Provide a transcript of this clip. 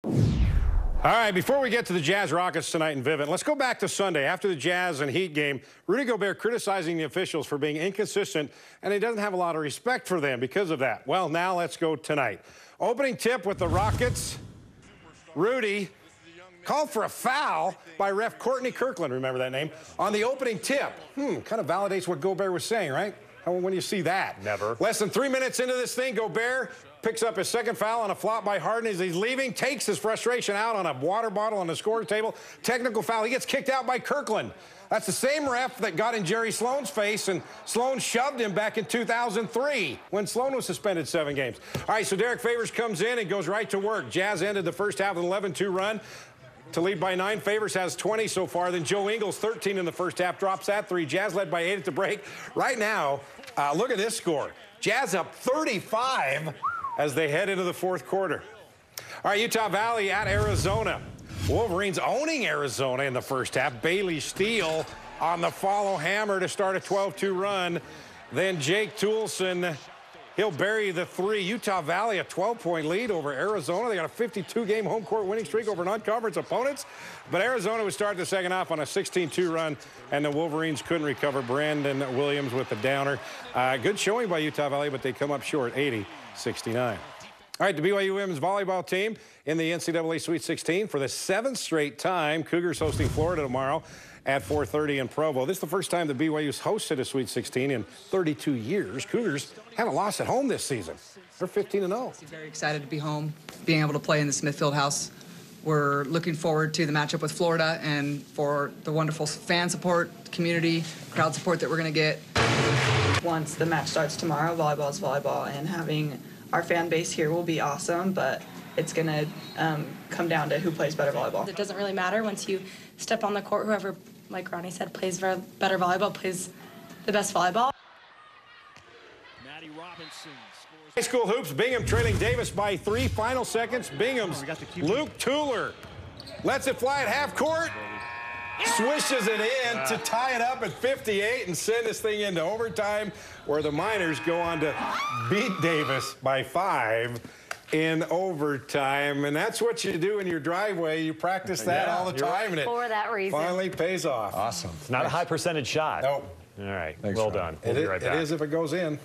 All right, before we get to the Jazz Rockets tonight in Vivint, let's go back to Sunday. After the Jazz and Heat game, Rudy Gobert criticizing the officials for being inconsistent, and he doesn't have a lot of respect for them because of that. Well, now let's go tonight. Opening tip with the Rockets. Rudy called for a foul by ref Courtney Kirkland, remember that name, on the opening tip. Kind of validates what Gobert was saying, right? When do you see that? Never. Less than 3 minutes into this thing, Gobert picks up his second foul on a flop by Harden as he's leaving, takes his frustration out on a water bottle on the score table. Technical foul. He gets kicked out by Kirkland. That's the same ref that got in Jerry Sloan's face, and Sloan shoved him back in 2003 when Sloan was suspended 7 games. All right, so Derek Favors comes in and goes right to work. Jazz ended the first half with an 11-2 run to lead by 9. Favors has 20 so far. Then Joe Ingles, 13 in the first half, drops that 3. Jazz led by 8 at the break. Right now, look at this score. Jazz up 35 as they head into the fourth quarter. All right, Utah Valley at Arizona. Wolverines owning Arizona in the first half. Bailey Steele on the follow hammer to start a 12-2 run. Then Jake Toulson, he'll bury the 3. Utah Valley a 12-point lead over Arizona. They got a 52-game home court winning streak over non-conference opponents. But Arizona would start the second half on a 16-2 run, and the Wolverines couldn't recover. Brandon Williams with the downer. Good showing by Utah Valley, but they come up short, 80-69. All right, the BYU women's volleyball team in the NCAA Sweet 16 for the 7th straight time. Cougars hosting Florida tomorrow at 4:30 in Provo. This is the first time the BYU's hosted a Sweet 16 in 32 years. Cougars haven't lost at home this season. They're 15-0. Very excited to be home, being able to play in the Smith Fieldhouse. We're looking forward to the matchup with Florida and for the wonderful fan support, community, crowd support that we're going to get. Once the match starts tomorrow, volleyball is volleyball, and having our fan base here will be awesome, but it's going to come down to who plays better volleyball. It doesn't really matter once you step on the court. Whoever, like Ronnie said, plays better volleyball, plays the best volleyball. High school hoops, Bingham trailing Davis by 3. Final seconds, Bingham's Luke Tuller lets it fly at half court. Swishes it in to tie it up at 58 and send this thing into overtime, where the Miners go on to beat Davis by 5 in overtime. And that's what you do in your driveway. You practice that all the time, and it for that reason finally pays off. Awesome. It's not a high percentage shot. Nope. All right. Thanks, well Ron. done. We'll be right back. It is if it goes in.